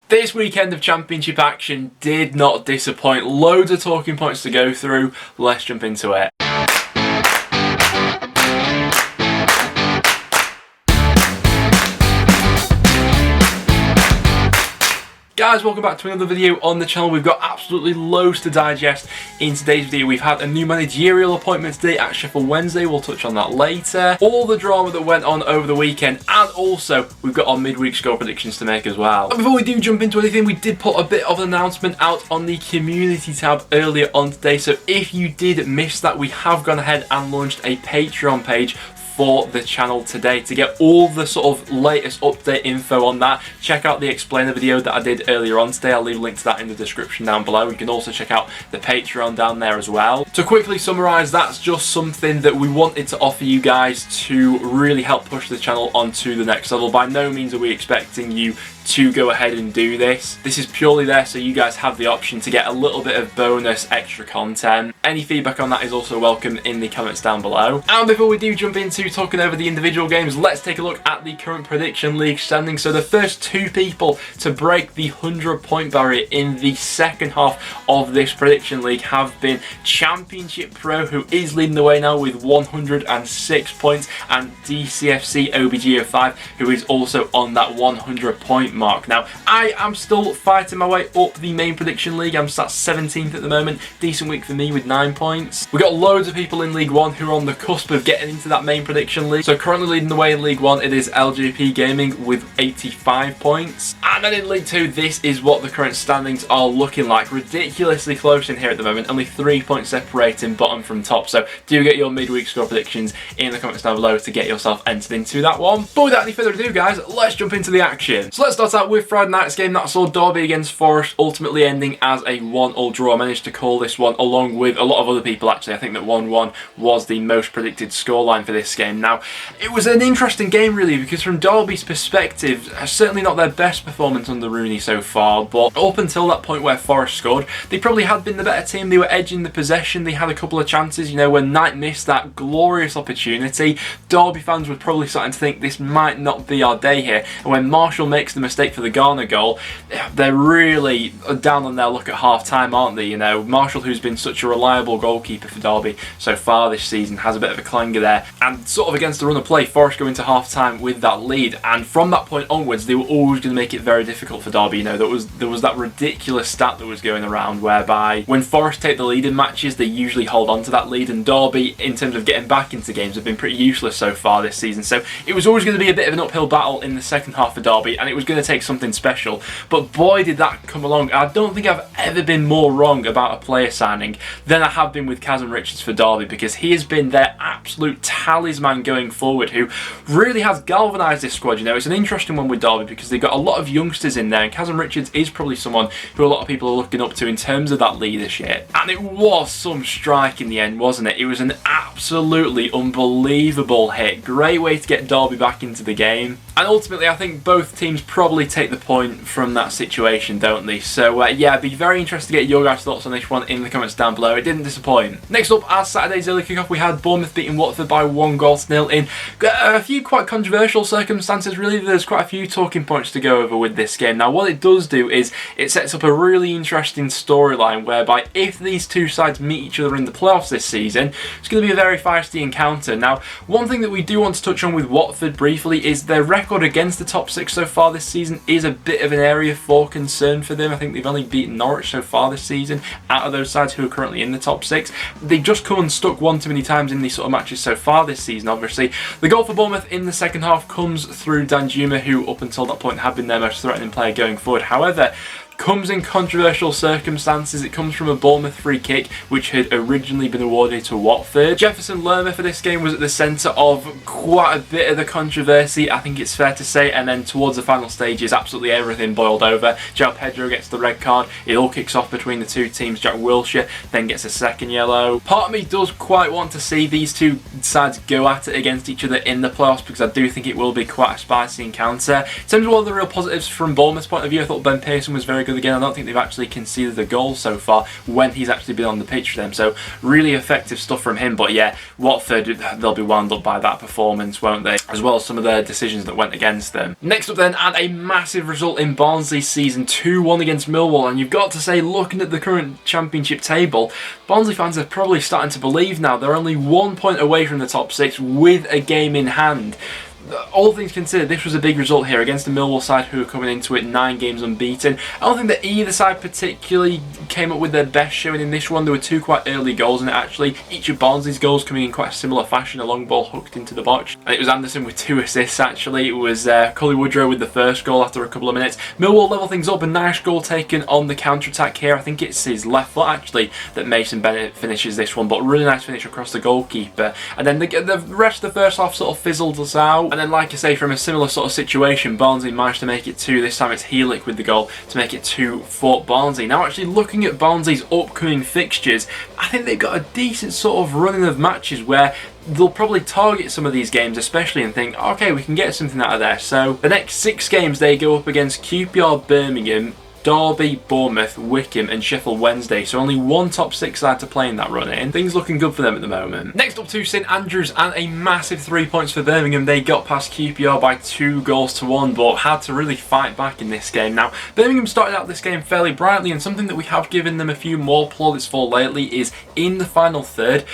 This weekend of Championship action did not disappoint. Loads of talking points to go through. Let's jump into it. Guys, welcome back to another video on the channel. We've got absolutely loads to digest in today's video. We've had a new managerial appointment today at Sheff Wednesday. We'll touch on that later. All the drama that went on over the weekend, and also we've got our midweek score predictions to make as well. But before we do jump into anything, we did put a bit of an announcement out on the community tab earlier on today. So if you did miss that, we have gone ahead and launched a Patreon page for the channel today. To get all the sort of latest update info on that, check out the explainer video that I did earlier on today. I'll leave a link to that in the description down below. You can also check out the Patreon down there as well. To quickly summarise, that's just something that we wanted to offer you guys to really help push the channel onto the next level. By no means are we expecting you to go ahead and do this. This is purely there so you guys have the option to get a little bit of bonus extra content. Any feedback on that is also welcome in the comments down below. And before we do jump into talking over the individual games, let's take a look at the current prediction league standings. So the first two people to break the 100-point barrier in the second half of this prediction league have been Championship Pro, who is leading the way now with 106 points, and DCFC OBG05, who is also on that 100-point mark. Now, I am still fighting my way up the main prediction league. I'm sat 17th at the moment. Decent week for me with 9 points. We've got loads of people in League 1 who are on the cusp of getting into that main prediction league. So currently leading the way in League 1, it is LGP Gaming with 85 points. And then in League 2, this is what the current standings are looking like. Ridiculously close in here at the moment. Only 3 points separating bottom from top. So do get your midweek score predictions in the comments down below to get yourself entered into that one. But without any further ado, guys, let's jump into the action. So let's start out with Friday night's game. That saw Derby against Forest ultimately ending as a 1-1 draw. I managed to call this one along with a lot of other people actually. I think that 1-1 was the most predicted scoreline for this game. Now, it was an interesting game really, because from Derby's perspective, certainly not their best performance under Rooney so far, but up until that point where Forest scored, they probably had been the better team. They were edging the possession. They had a couple of chances, you know, when Knight missed that glorious opportunity. Derby fans were probably starting to think this might not be our day here. And when Marshall makes the mistake for the Garner goal, they're really down on their luck at half-time, aren't they? You know, Marshall, who's been such a reliable goalkeeper for Derby so far this season, has a bit of a clanger there. And sort of against the run of play, Forest go into half-time with that lead. And from that point onwards, they were always going to make it very difficult for Derby. You know, there was that ridiculous stat that was going around whereby when Forest take the lead in matches, they usually hold on to that lead. And Derby, in terms of getting back into games, have been pretty useless so far this season. So it was always going to be a bit of an uphill battle in the second half for Derby, and it was going to take something special. But boy, did that come along. I don't think I've ever been more wrong about a player signing than I have been with Kazim Richards for Derby, because he has been their absolute talisman going forward, who really has galvanised this squad. You know, it's an interesting one with Derby because they've got a lot of youngsters in there, and Kazim Richards is probably someone who a lot of people are looking up to in terms of that leadership. And it was some strike in the end, wasn't it? It was an absolutely unbelievable hit. Great way to get Derby back into the game. And ultimately, I think both teams probably take the point from that situation, don't they? So yeah, I'd be very interested to get your guys' thoughts on this one in the comments down below. It didn't disappoint. Next up, as Saturday's early kickoff, we had Bournemouth beating Watford by 1-0 in a few quite controversial circumstances. Really, there's quite a few talking points to go over with this game. Now, what it does do is it sets up a really interesting storyline whereby if these two sides meet each other in the playoffs this season, it's going to be a very feisty encounter. Now, one thing that we do want to touch on with Watford briefly is their record against the top six so far this season is a bit of an area for concern for them. I think they've only beaten Norwich so far this season out of those sides who are currently in the top six. They've just come unstuck one too many times in these sort of matches so far this season, obviously. The goal for Bournemouth in the second half comes through Danjuma, who up until that point had been their most threatening player going forward. However, comes in controversial circumstances. It comes from a Bournemouth free kick which had originally been awarded to Watford. Jefferson Lerma for this game was at the centre of quite a bit of the controversy, I think it's fair to say, and then towards the final stages absolutely everything boiled over. João Pedro gets the red card, it all kicks off between the two teams. Jack Wilshere then gets a second yellow. Part of me does quite want to see these two sides go at it against each other in the playoffs, because I do think it will be quite a spicy encounter. In terms of all the real positives from Bournemouth's point of view, I thought Ben Pearson was very good good again. I don't think they've actually conceded a goal so far when he's actually been on the pitch for them. So really effective stuff from him. But yeah, Watford, they'll be wound up by that performance, won't they? As well as some of their decisions that went against them. Next up then, and a massive result in Barnsley's season, 2-1 against Millwall. And you've got to say, looking at the current championship table, Barnsley fans are probably starting to believe now they're only 1 point away from the top 6 with a game in hand. All things considered, this was a big result here against the Millwall side, who are coming into it 9 games unbeaten. I don't think that either side particularly came up with their best showing in this one. There were 2 quite early goals in it actually. Each of Barnsley's goals coming in quite a similar fashion, a long ball hooked into the box. And it was Anderson with 2 assists actually. It was Cully Woodrow with the first goal after a couple of minutes. Millwall level things up, a nice goal taken on the counter-attack here. I think it's his left foot actually that Mason Bennett finishes this one, but really nice finish across the goalkeeper. And then the rest of the first half sort of fizzled us out. And then, like I say, from a similar sort of situation, Barnsley managed to make it 2. This time it's Heelick with the goal to make it 2 for Barnsley. Now, actually looking at Barnsley's upcoming fixtures, I think they've got a decent sort of running of matches where they'll probably target some of these games especially and think, okay, we can get something out of there. So the next 6 games they go up against QPR, Birmingham, Derby, Bournemouth, Wycombe and Sheffield Wednesday. So only 1 top 6 side to play in that run in. Things looking good for them at the moment. Next up to St Andrews, and a massive 3 points for Birmingham. They got past QPR by 2 goals to 1, but had to really fight back in this game. Now, Birmingham started out this game fairly brightly, and something that we have given them a few more plaudits for lately is in the final third.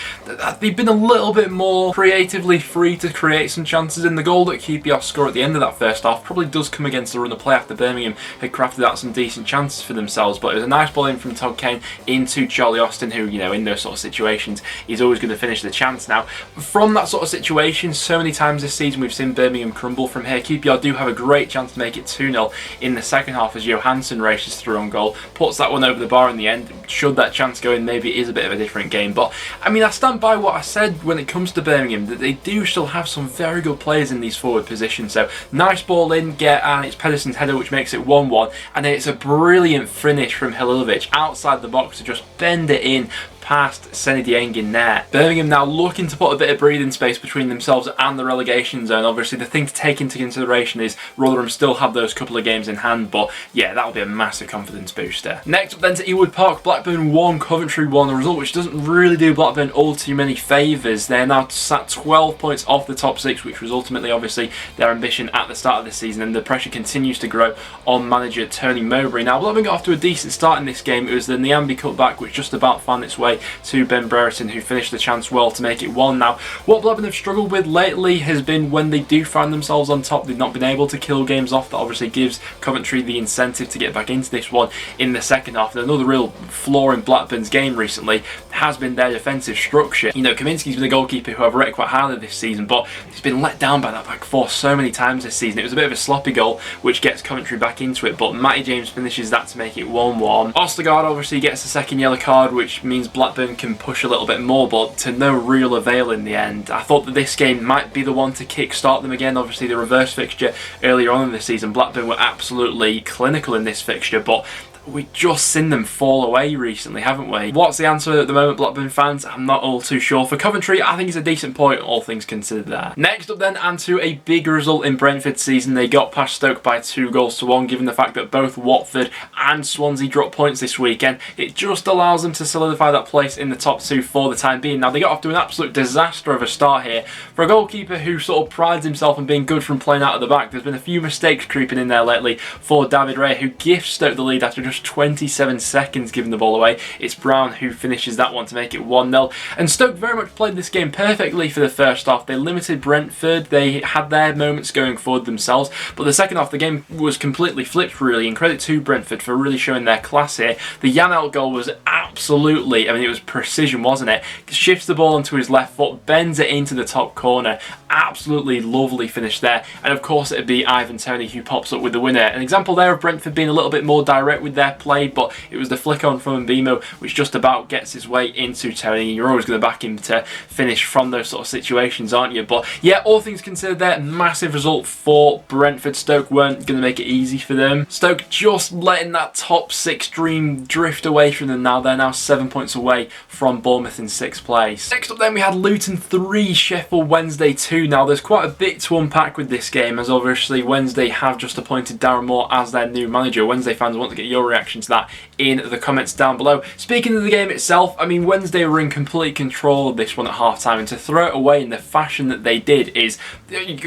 They've been a little bit more creatively free to create some chances, and the goal that QPR score at the end of that first half probably does come against the run of play after Birmingham had crafted out some decent chances for themselves. But it was a nice ball in from Todd Kane into Charlie Austin, who, you know, in those sort of situations he's always going to finish the chance. Now, from that sort of situation, so many times this season we've seen Birmingham crumble from here. QPR do have a great chance to make it 2-0 in the second half as Johansson races through on goal, puts that one over the bar in the end. Should that chance go in, maybe it is a bit of a different game. But I mean, I stand by what I said when it comes to Birmingham, that they do still have some very good players in these forward positions. So nice ball in, and it's Pedersen's header which makes it 1-1, and then it's a brilliant finish from Halilovic outside the box to just bend it in past Seny Dieng in there. Birmingham now looking to put a bit of breathing space between themselves and the relegation zone. Obviously the thing to take into consideration is Rotherham still have those couple of games in hand, but yeah, that'll be a massive confidence booster. Next up then to Ewood Park, Blackburn 1, Coventry 1, a result which doesn't really do Blackburn all too many favours. They're now sat 12 points off the top 6, which was ultimately obviously their ambition at the start of the season, and the pressure continues to grow on manager Tony Mowbray. Now, Blackburn got off to a decent start in this game. It was the Niambi cutback which just about found its way to Ben Brereton, who finished the chance well to make it 1. Now, what Blackburn have struggled with lately has been when they do find themselves on top, they've not been able to kill games off. That obviously gives Coventry the incentive to get back into this one in the second half. And another real flaw in Blackburn's game recently has been their defensive structure. You know, Kaminski's been a goalkeeper who I've rated quite highly this season, but he's been let down by that back four so many times this season. It was a bit of a sloppy goal, which gets Coventry back into it, but Matty James finishes that to make it 1-1. Ostergaard obviously gets a second yellow card, which means Blackburn can push a little bit more, but to no real avail in the end. I thought that this game might be the one to kick-start them again. Obviously the reverse fixture earlier on in the season, Blackburn were absolutely clinical in this fixture, but we've just seen them fall away recently, haven't we? What's the answer at the moment, Blackburn fans? I'm not all too sure. For Coventry, I think it's a decent point, all things considered there. Next up then, and to a big result in Brentford's season. They got past Stoke by 2-1, given the fact that both Watford and Swansea dropped points this weekend. It just allows them to solidify that place in the top 2 for the time being. Now, they got off to an absolute disaster of a start here. For a goalkeeper who sort of prides himself on being good from playing out of the back, there's been a few mistakes creeping in there lately for David Raya, who gifts Stoke the lead after just 27 seconds giving the ball away. It's Brown who finishes that one to make it 1-0. And Stoke very much played this game perfectly for the first half. They limited Brentford. They had their moments going forward themselves. But the second half, the game was completely flipped, really. And credit to Brentford for really showing their class here. The Janelt goal was absolutely, I mean, it was precision, wasn't it? Shifts the ball onto his left foot, bends it into the top corner. Absolutely lovely finish there. And of course, it'd be Ivan Toney who pops up with the winner. An example there of Brentford being a little bit more direct with their play, but it was the flick on from Mbemo which just about gets his way into Tony, and you're always going to back him to finish from those sort of situations, aren't you? But yeah, all things considered there, massive result for Brentford. Stoke weren't going to make it easy for them. Stoke just letting that top 6 dream drift away from them now. They're now now 7 points away from Bournemouth in 6th place. Next up then we had Luton 3, Sheffield Wednesday 2. Now there's quite a bit to unpack with this game, as obviously Wednesday have just appointed Darren Moore as their new manager. Wednesday fans, want to get your reaction to that in the comments down below. Speaking of the game itself, I mean, Wednesday were in complete control of this one at half-time, and to throw it away in the fashion that they did is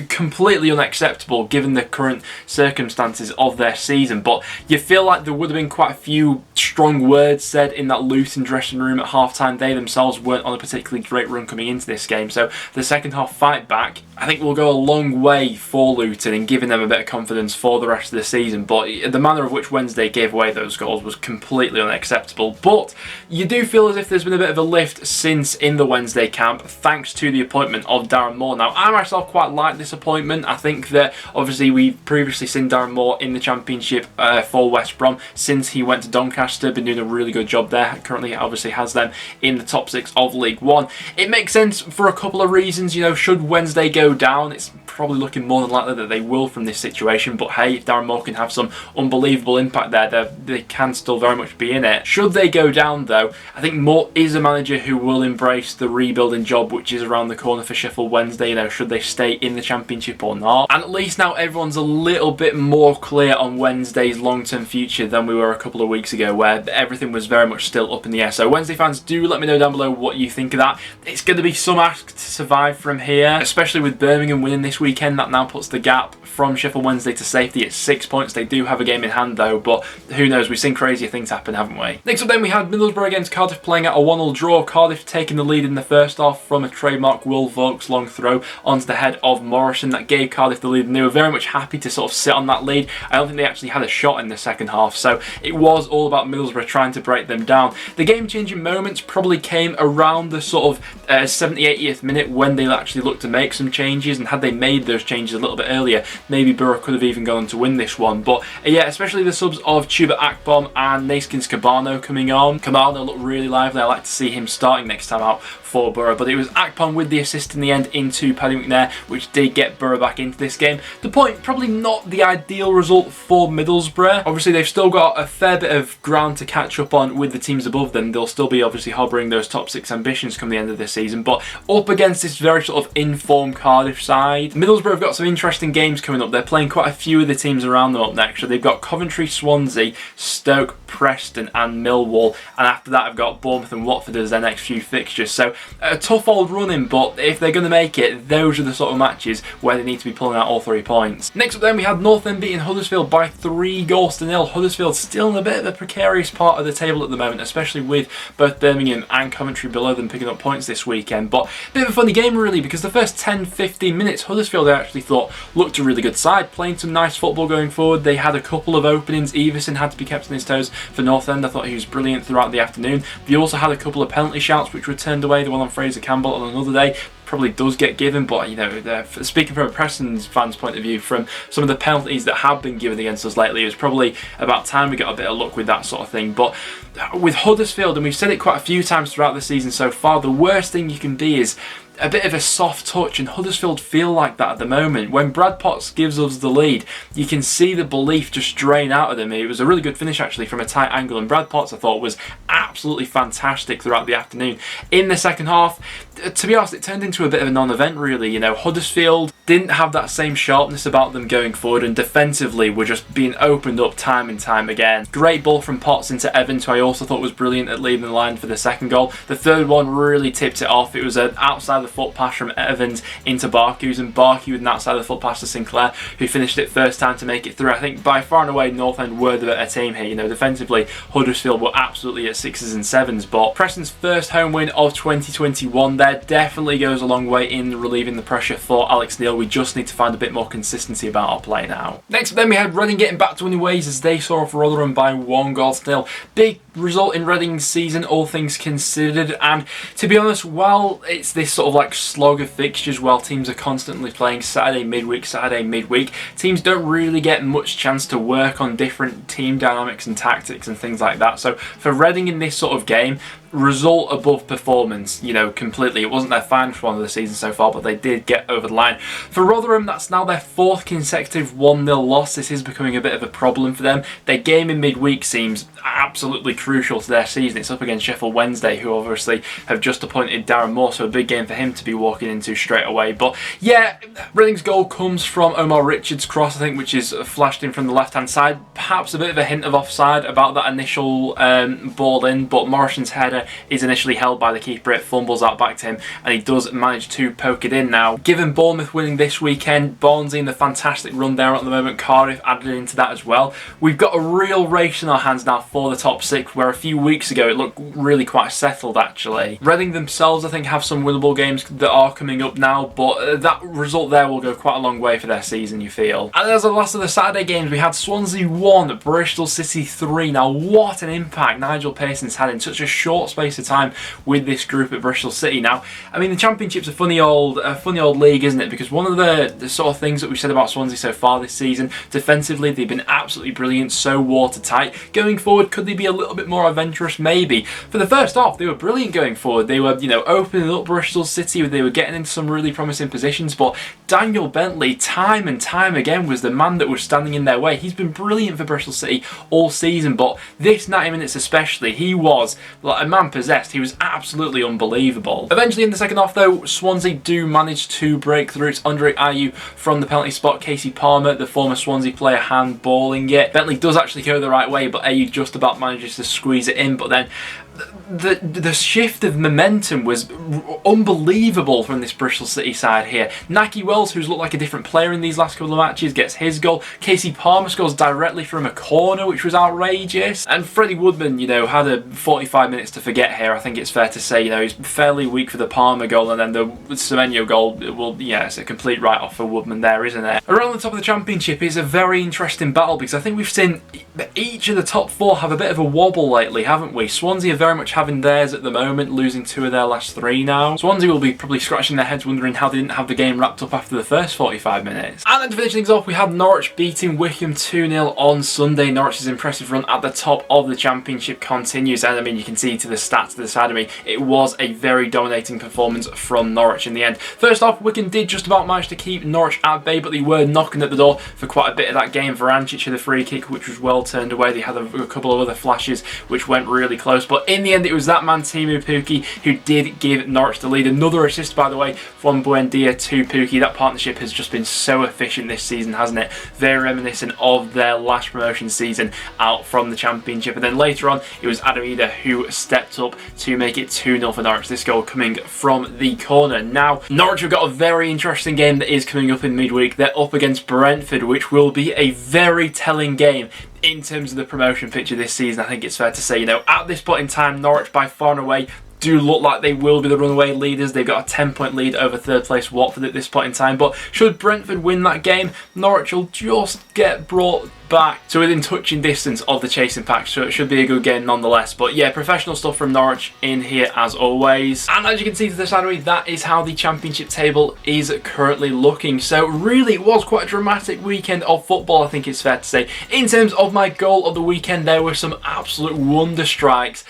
completely unacceptable given the current circumstances of their season. But you feel like there would have been quite a few strong words said in that Luton dressing room at half-time. They themselves weren't on a particularly great run coming into this game, so the second half fight back I think will go a long way for Luton in giving them a bit of confidence for the rest of the season. But the manner of which Wednesday gave away those goals was completely unacceptable. But you do feel as if there's been a bit of a lift since in the Wednesday camp, thanks to the appointment of Darren Moore. Now, I myself quite like this appointment. I think that obviously we've previously seen Darren Moore in the Championship for West Brom since he went to Doncaster, been doing a really good job there. Currently obviously has them in the top 6 of League One. It makes sense for a couple of reasons. You know, should Wednesday go down, it's probably looking more than likely that they will from this situation, but hey, if Darren Moore can have some unbelievable impact there, they can still very much be in it. Should they go down though, I think Moore is a manager who will embrace the rebuilding job which is around the corner for Sheffield Wednesday. You know, should they stay in the Championship or not? And at least now everyone's a little bit more clear on Wednesday's long-term future than we were a couple of weeks ago, where everything was very much still up in the air. So Wednesday fans, do let me know down below what you think of that. It's going to be some ask to survive from here, especially with Birmingham winning this weekend. That now puts the gap from Sheffield Wednesday to safety at 6 points. They do have a game in hand though, but who knows, we've seen crazier things happen, haven't we? Next up then we had Middlesbrough against Cardiff playing out a 1-1 draw. Cardiff taking the lead in the first half from a trademark Will Vokes long throw onto the head of Morrison. That gave Cardiff the lead, and they were very much happy to sort of sit on that lead. I don't think they actually had a shot in the second half, so it was all about Middlesbrough trying to break them down. The game-changing moments probably came around the sort of 70th, 80th minute when they actually looked to make some changes, and had they made those changes a little bit earlier, maybe Borough could have even gone on to win this one. But yeah, especially the subs of Chuba Akpom and Neeskens Cabano coming on. Cabano looked really lively. I like to see him starting next time out for Borough, but it was Akpom with the assist in the end into Paddy McNair, which did get Borough back into this game. The point, probably not the ideal result for Middlesbrough. Obviously they've still got a fair bit of ground to catch up on with the teams above them. They'll still be obviously harbouring those top 6 ambitions come the end of this season, but up against this very sort of informed Cardiff side, Middlesbrough have got some interesting games coming up. They're playing quite a few of the teams around them up next. So they've got Coventry, Swansea, Stoke, Preston and Millwall, and after that I've got Bournemouth and Watford as their next few fixtures. So a tough old running, but if they're going to make it, those are the sort of matches where they need to be pulling out all 3 points. Next up then we had Northend beating Huddersfield by 3-0. Huddersfield still in a bit of a precarious part of the table at the moment, especially with both Birmingham and Coventry below them picking up points this weekend. But a bit of a funny game really, because the first 10-15 minutes Huddersfield I actually thought looked a really good side, playing some nice football going forward. They had a couple of openings. Everson had to be kept on his toes for Northend. I thought he was brilliant throughout the afternoon. They also had a couple of penalty shouts which were turned away. The one on Fraser Campbell on another day probably does get given, but you know, speaking from a Preston fans' point of view, from some of the penalties that have been given against us lately, it was probably about time we got a bit of luck with that sort of thing. But with Huddersfield, and we've said it quite a few times throughout the season so far, the worst thing you can be is a bit of a soft touch, and Huddersfield feel like that at the moment. When Brad Potts gives us the lead, you can see the belief just drain out of them. It was a really good finish actually from a tight angle, and Brad Potts I thought was absolutely fantastic throughout the afternoon. In the second half, to be honest, it turned into a bit of a non-event really. You know, Huddersfield didn't have that same sharpness about them going forward, and defensively were just being opened up time and time again. Great ball from Potts into Evans, who I also thought was brilliant at leading the line for the second goal. The third one really tipped it off. It was an outside the foot pass from Evans into Barkhues, and Barkhues with an outside the foot pass to Sinclair, who finished it first time to make it through. I think by far and away Northend were the better team here. You know, defensively Huddersfield were absolutely at 6s and 7s, but Preston's first home win of 2021 there definitely goes a long way in relieving the pressure for Alex Neil. We just need to find a bit more consistency about our play now. Next up then we had Reading getting back to winning ways as they saw off Rotherham by 1-0. Big result in Reading's season, all things considered, and to be honest, while it's this sort of like slog of fixtures, while teams are constantly playing Saturday midweek, teams don't really get much chance to work on different team dynamics and tactics and things like that. So for Reading in this sort of game, result above performance, you know, completely. It wasn't their finest one of the season so far, but they did get over the line. For Rotherham, that's now their 4th consecutive 1-0 loss. This is becoming a bit of a problem for them. Their game in midweek seems absolutely crucial to their season. It's up against Sheffield Wednesday, who obviously have just appointed Darren Moore, so a big game for him to be walking into straight away. But yeah, Reading's goal comes from Omar Richards' cross, I think, which is flashed in from the left-hand side. Perhaps a bit of a hint of offside about that initial ball in, but Morrison's header is initially held by the keeper. It fumbles out back to him, and he does manage to poke it in. Now, given Bournemouth winning this weekend, Barnsley in the fantastic run down at the moment, Cardiff added into that as well, we've got a real race in our hands now for the top six, where a few weeks ago it looked really quite settled actually. Reading themselves, I think, have some winnable games that are coming up now, but that result there will go quite a long way for their season, you feel. And as the last of the Saturday games, we had Swansea 1, Bristol City 3. Now, what an impact Nigel Pearson's had in such a short space of time with this group at Bristol City. Now, I mean, the Championship's a funny old league, isn't it? Because one of the sort of things that we've said about Swansea so far this season, defensively, they've been absolutely brilliant, so watertight. Going forward, could they be a little bit more adventurous? Maybe. For the first half, they were brilliant going forward. They were, you know, opening up Bristol City. They were getting into some really promising positions, but Daniel Bentley, time and time again, was the man that was standing in their way. He's been brilliant for Bristol City all season, but this 90 minutes especially, he was like a man possessed. He was absolutely unbelievable. Eventually in the second half though, Swansea do manage to break through. It's Andre Ayew from the penalty spot. Casey Palmer, the former Swansea player, handballing it. Bentley does actually go the right way, but Ayew just about manages to squeeze it in, but then the shift of momentum was unbelievable from this Bristol City side here. Naki Wells, who's looked like a different player in these last couple of matches, gets his goal. Casey Palmer scores directly from a corner, which was outrageous. And Freddie Woodman, you know, had a 45 minutes to forget here, I think it's fair to say. You know, he's fairly weak for the Palmer goal, and then the Semenyo goal, well, yeah, it's a complete write-off for Woodman there, isn't it? Around the top of the Championship is a very interesting battle, because I think we've seen each of the top four have a bit of a wobble lately, haven't we? Swansea are very much having theirs at the moment, losing 2 of their last 3 now. Swansea will be probably scratching their heads wondering how they didn't have the game wrapped up after the first 45 minutes. And then to finish things off, we had Norwich beating Wycombe 2-0 on Sunday. Norwich's impressive run at the top of the Championship continues, and I mean, you can see to the stats to the side of me, it was a very dominating performance from Norwich in the end. First off, Wycombe did just about manage to keep Norwich at bay, but they were knocking at the door for quite a bit of that game. Varancic had a free kick which was well turned away. They had a couple of other flashes which went really close, but in the end it was that man Timu Pukki who did give Norwich the lead. Another assist, by the way, from Buendia to Pukki. That partnership has just been so efficient this season, hasn't it? Very reminiscent of their last promotion season out from the Championship. And then later on, it was Adam Ida who stepped up to make it 2-0 for Norwich. This goal coming from the corner. Now, Norwich have got a very interesting game that is coming up in midweek. They're up against Brentford, which will be a very telling game in terms of the promotion picture this season. I think it's fair to say, you know, at this point in time, Norwich by far and away do look like they will be the runaway leaders. They've got a 10-point lead over third place Watford at this point in time, but should Brentford win that game, Norwich will just get brought back to within touching distance of the chasing pack, so it should be a good game nonetheless. But yeah, professional stuff from Norwich in here as always. And as you can see to the side of me, that is how the Championship table is currently looking. So really, it was quite a dramatic weekend of football, I think it's fair to say. In terms of my goal of the weekend, there were some absolute wonder strikes.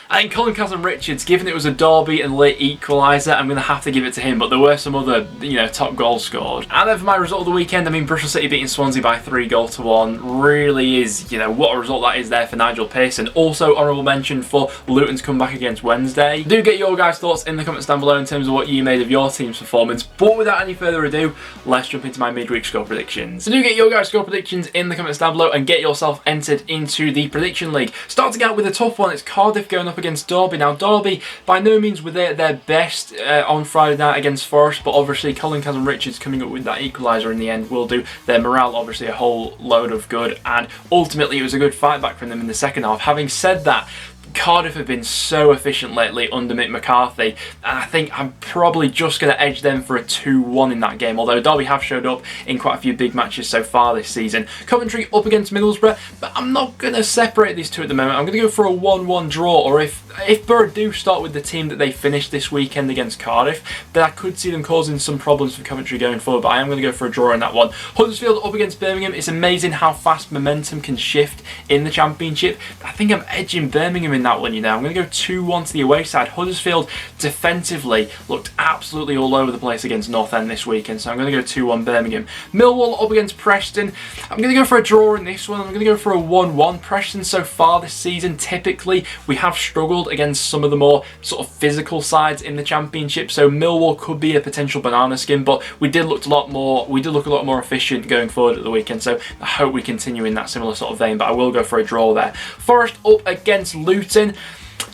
I think Colin Kazan-Richards, given it was a derby and late equaliser, I'm going to have to give it to him, but there were some other, you know, top goals scored. And then for my result of the weekend, I mean, Bristol City beating Swansea by 3-1 really is, you know, what a result that is there for Nigel Pearson. Also, honourable mention for Luton's comeback against Wednesday. Do get your guys' thoughts in the comments down below in terms of what you made of your team's performance, but without any further ado, let's jump into my midweek score predictions. So do get your guys' score predictions in the comments down below and get yourself entered into the prediction league. Starting out with a tough one, it's Cardiff going up against Derby. Now, Derby by no means were they at their best on Friday night against Forest, but obviously Colin Kazan-Richards coming up with that equaliser in the end will do their morale obviously a whole load of good, and ultimately it was a good fight back from them in the second half. Having said that, Cardiff have been so efficient lately under Mick McCarthy, and I think I'm probably just going to edge them for a 2-1 in that game, although Derby have showed up in quite a few big matches so far this season. Coventry up against Middlesbrough, but I'm not going to separate these two at the moment. I'm going to go for a 1-1 draw, or if Borough do start with the team that they finished this weekend against Cardiff, then I could see them causing some problems for Coventry going forward, but I am going to go for a draw in that one. Huddersfield up against Birmingham. It's amazing how fast momentum can shift in the Championship. I think I'm edging Birmingham in that one, you know. I'm going to go 2-1 to the away side. Huddersfield defensively looked absolutely all over the place against North End this weekend, so I'm going to go 2-1 Birmingham. Millwall up against Preston. I'm going to go for a draw in this one. I'm going to go for a 1-1. Preston so far this season, typically, we have struggled against some of the more sort of physical sides in the Championship, so Millwall could be a potential banana skin, but we did look a lot more efficient going forward at the weekend, so I hope we continue in that similar sort of vein, but I will go for a draw there. Forest up against Luton. Do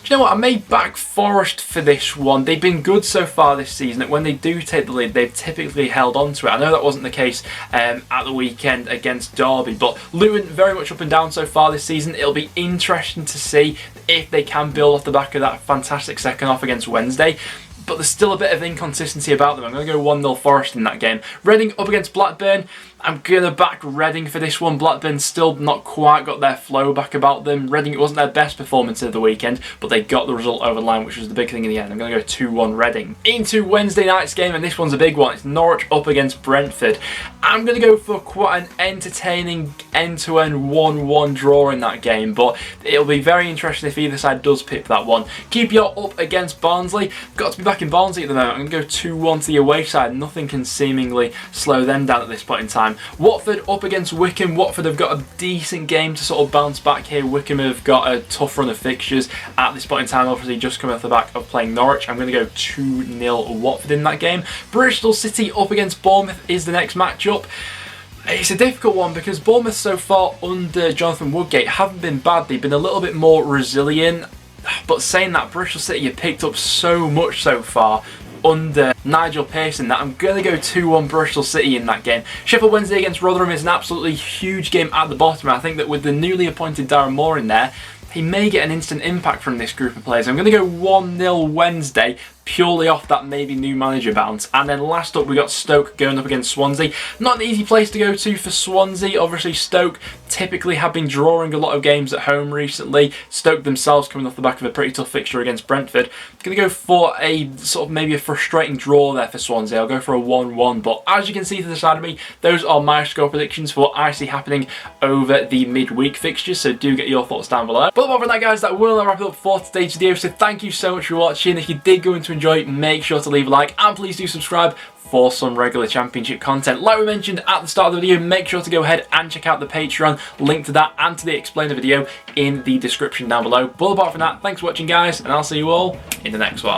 you know what? I may back Forest for this one. They've been good so far this season. That when they do take the lead, they've typically held on to it. I know that wasn't the case at the weekend against Derby, but Luton very much up and down so far this season. It'll be interesting to see if they can build off the back of that fantastic second half against Wednesday. But there's still a bit of inconsistency about them. I'm going to go 1-0 Forest in that game. Reading up against Blackburn. I'm going to back Reading for this one. Blackburn still not quite got their flow back about them. Reading, it wasn't their best performance of the weekend, but they got the result over the line, which was the big thing in the end. I'm going to go 2-1 Reading. Into Wednesday night's game, and this one's a big one. It's Norwich up against Brentford. I'm going to go for quite an entertaining end-to-end 1-1 draw in that game, but it'll be very interesting if either side does pick that one. QPR up against Barnsley. Got to be back in Barnsley at the moment. I'm going to go 2-1 to the away side. Nothing can seemingly slow them down at this point in time. Watford up against Wycombe. Watford have got a decent game to sort of bounce back here. Wycombe have got a tough run of fixtures at this point in time, obviously just coming off the back of playing Norwich. I'm going to go 2-0 Watford in that game. Bristol City up against Bournemouth is the next matchup. It's a difficult one because Bournemouth so far under Jonathan Woodgate haven't been bad. They've been a little bit more resilient. But saying that, Bristol City have picked up so much so far under Nigel Pearson that I'm going to go 2-1 Bristol City in that game. Sheff Wed Wednesday against Rotherham is an absolutely huge game at the bottom. I think that with the newly appointed Darren Moore in there, he may get an instant impact from this group of players. I'm going to go 1-0 Wednesday, purely off that maybe new manager bounce. And then last up we got Stoke going up against Swansea. Not an easy place to go to for Swansea. Obviously Stoke typically have been drawing a lot of games at home recently. Stoke themselves coming off the back of a pretty tough fixture against Brentford. I'm going to go for a sort of maybe a frustrating draw there for Swansea. I'll go for a 1-1. But as you can see to the side of me, those are my score predictions for what I see happening over the midweek fixtures. So do get your thoughts down below. But apart from that, guys, that will wrap it up for today's video. So thank you so much for watching. If you did go in to enjoy, make sure to leave a like and please do subscribe for some regular Championship content. Like we mentioned at the start of the video, make sure to go ahead and check out the Patreon. Link to that and to the explainer video in the description down below. But apart from that, thanks for watching, guys, and I'll see you all in the next one.